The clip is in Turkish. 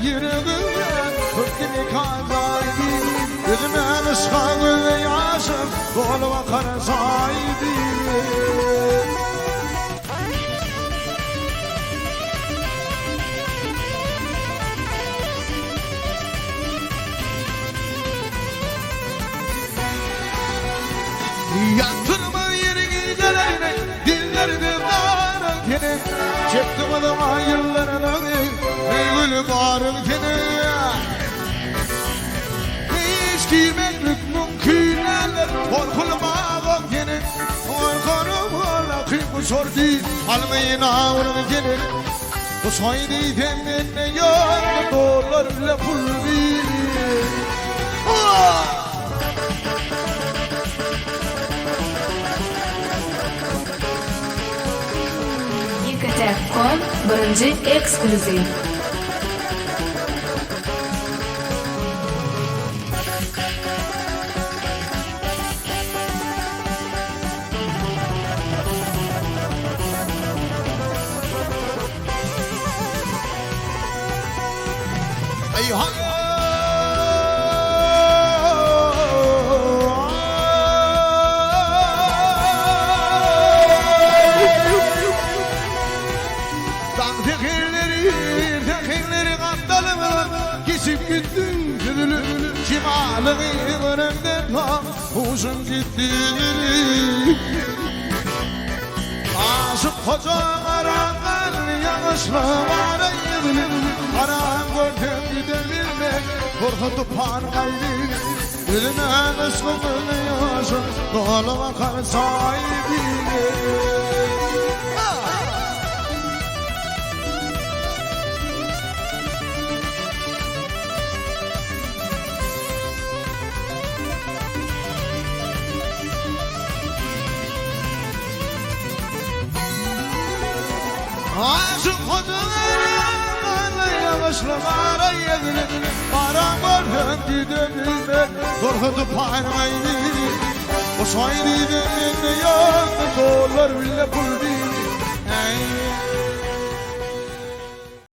yüreğime Hıkkini kazaydı Gözüme ışkalı yaşım Koluma karasaydı Yatırma yeri gecelerine Dillerine bağırırken Çektim adıma yıllarını Ey gülü bağırırken Hiç giymeklik mümkün eller Korkulma gene Korkunum ola kıyım sordu Almayın ağırırken Bu soydu temenne yok Dolarla pul bir Ekatek.com birinci eksklyuziv. Tekirleri kattalımın Kesip gittin gülülü Cimalını önümden tam Uzun gitti Aşık koca arangan Yanışlı var yıldın Aram gördüm gidebilmek Korkutup pargaydı Gülüme ıskımını yaşım Dolu bakar sahibine Aşık kocalarına yavaşlamara yedilir Param öldü dönülmek Korkutup parmaydı O soydu dönülme yok Dolar bile pul değil